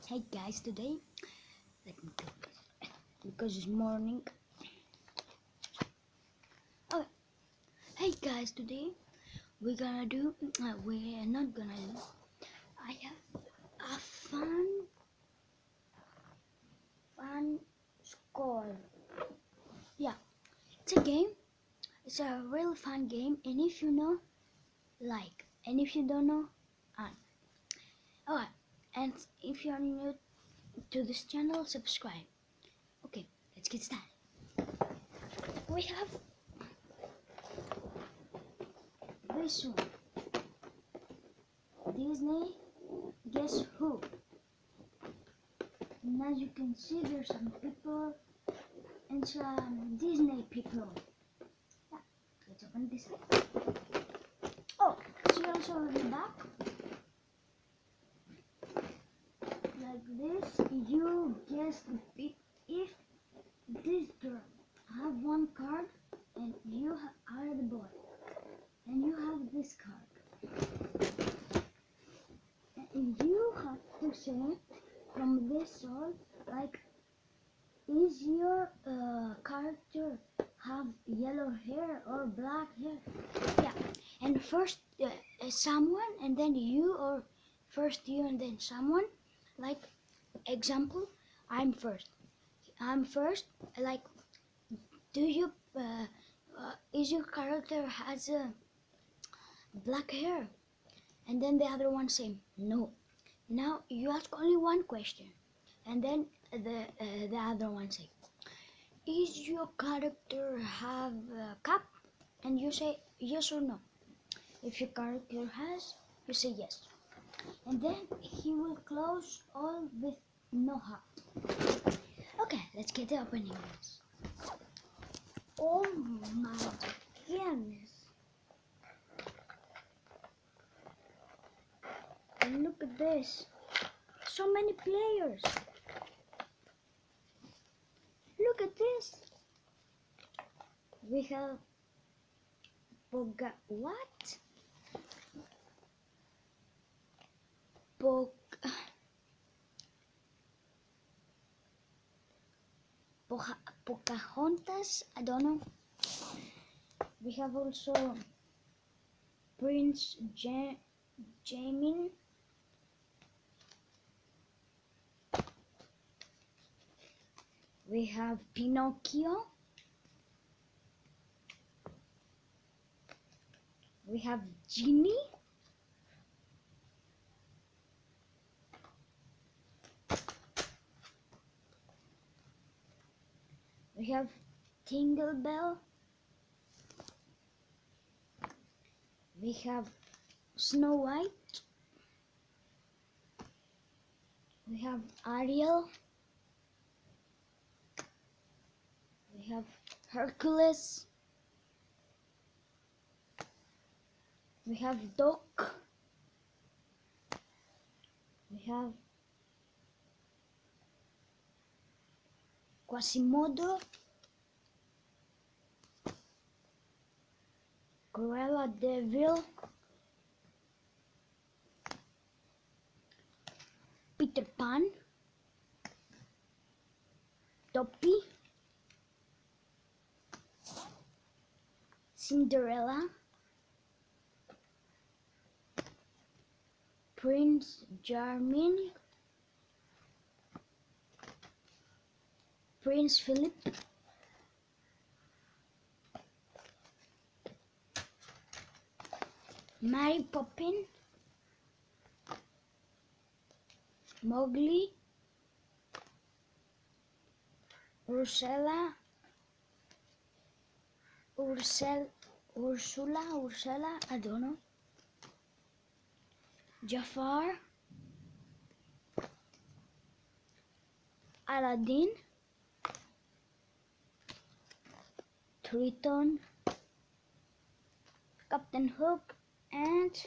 Hey guys, today let me do this because it's morning. Okay. Hey guys, today we're gonna do. We're not gonna do. I have a fun score. Yeah, it's a game. It's a real fun game, and if you know, like, and if you don't know, alright. And if you're new to this channel, subscribe. Okay, let's get started. We have this one. Disney, guess who? And as you can see, there's some people and some Disney people. Yeah, let's open this up. Oh, see also on the back, like this, you guess the pick. If this girl have one card and you are the boy and you have this card, and you have to say from this song, like, is your character have yellow hair or black hair? Yeah, and first someone, and then you, or first you and then someone. Like, example, I'm first. Like, do you is your character has black hair? And then the other one say no. Now you ask only one question, and then the other one say, is your character have a cap? And you say yes or no. If your character has, you say yes. And then he will close all with no hat. Okay, let's get the opening. Oh my goodness. Look at this. So many players. Look at this. We have what? Pocahontas, I don't know. We have also Prince Jamin. We have Pinocchio. We have Genie. We have Tingle Bell. We have Snow White. We have Ariel. We have Hercules. We have Doc. We have Quasimodo. Cruella de Vil. Peter Pan. Toppy. Cinderella. Prince Charming. Prince Philip. Mary Poppins. Mowgli. Ursula, I don't know. Jafar. Aladdin. Triton. Captain Hook and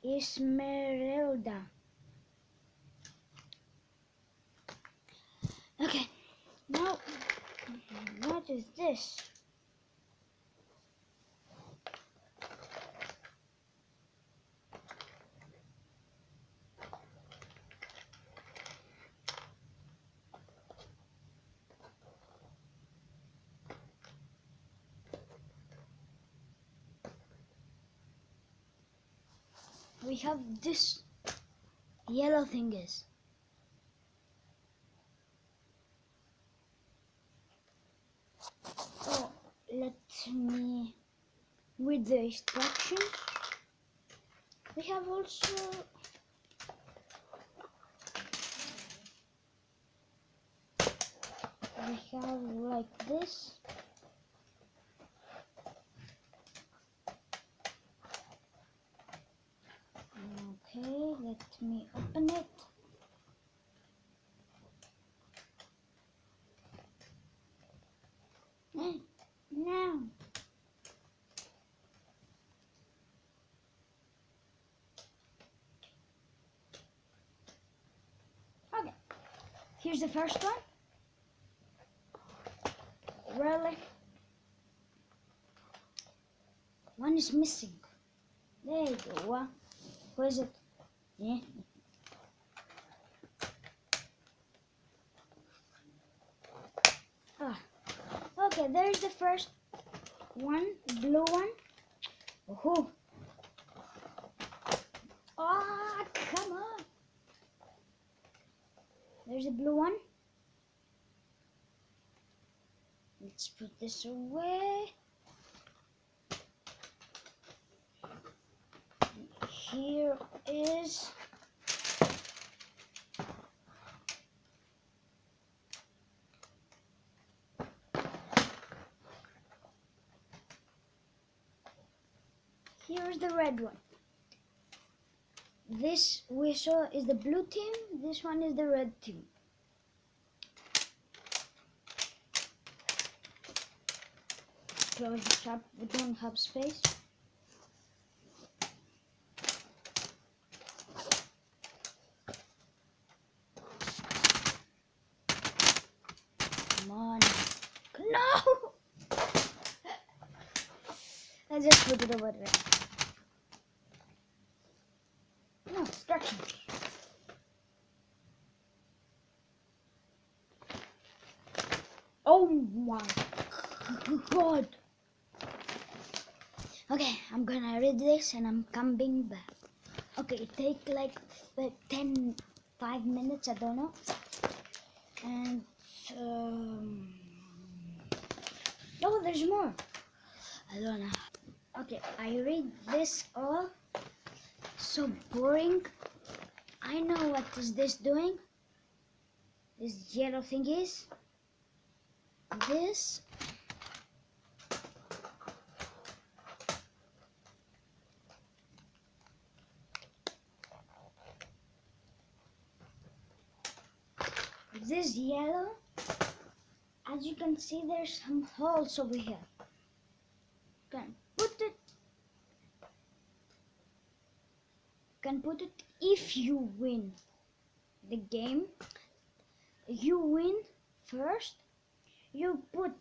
Esmeralda. Okay, now what is this? we have this yellow thing is. Oh, let me read the instructions. We have also like this. Okay, let me open it. Now. Okay, here's the first one. Really? One is missing. There you go. Where is it? Yeah. Ah. Okay, there's the first one, blue one. Oh. Ah, come on. There's a blue one. Let's put this away. Here is here's the red one. This we saw is the blue team. This one is the red team. Close the shop. We don't have space. Come on. No! I just put it over there. No, instructions. Oh my god. Okay, I'm gonna read this and I'm coming back. Okay, it takes like 5 minutes, I don't know. And oh, there's more. I don't know. Okay, I read this all. So boring. I know what is this doing. This yellow thing is this. This yellow, as you can see, there's some holes over here. Can put it if you win the game. You win first. You put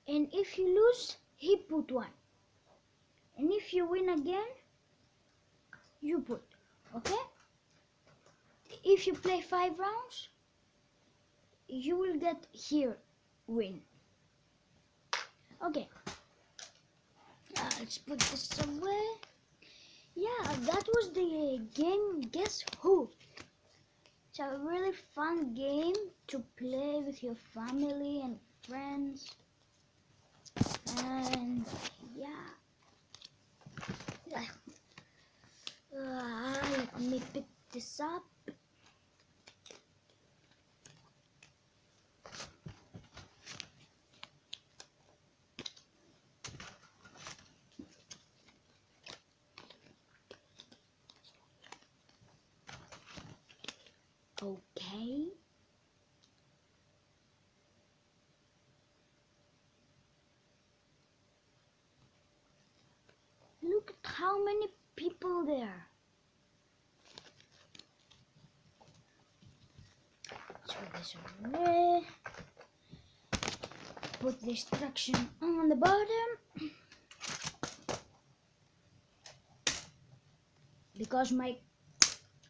and if you lose, he put one. And if you win again, you put. Okay? If you play 5 rounds, you will get here win. Okay. Let's put this away. Yeah, that was the game Guess Who. It's a really fun game to play with your family and friends. And yeah. Let me pick this up. Okay. Look at how many people there. Throw this away. Put the instruction on the bottom. Because my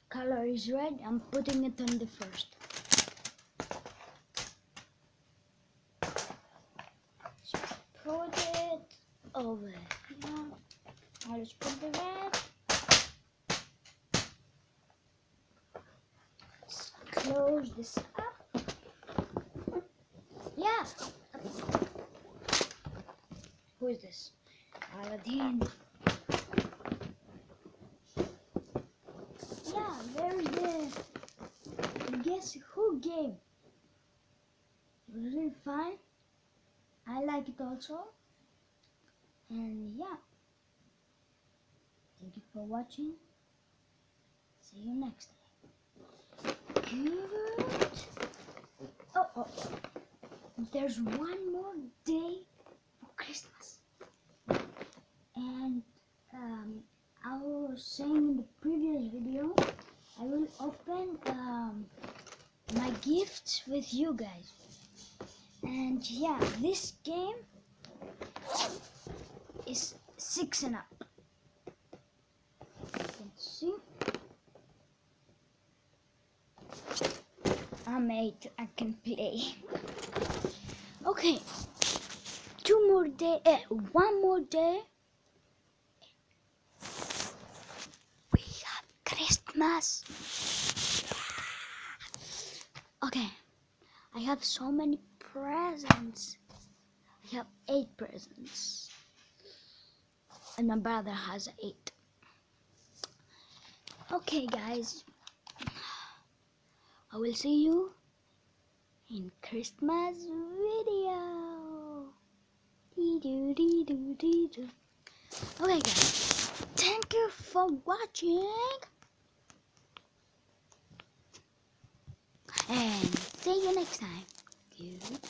color is red, I'm putting it on the first. So put it. over here. I'll just put the red. Let's close this up. Yeah. Who is this? Aladdin. Yeah, there's the Guess Who game. It was really fun. I like it also. And yeah. Thank you for watching. See you next time. Good. Oh. There's one more day for Christmas. And I was saying in the previous video, I will open my gifts with you guys. And yeah, this game is 6 and up. You can see. I'm 8. I can play. Okay. 2 more day. 1 more day. We have Christmas. Okay. I have so many presents. I have 8 presents. And my brother has 8. Okay, guys. I will see you in Christmas video. Okay, guys. Thank you for watching. And see you next time. Good.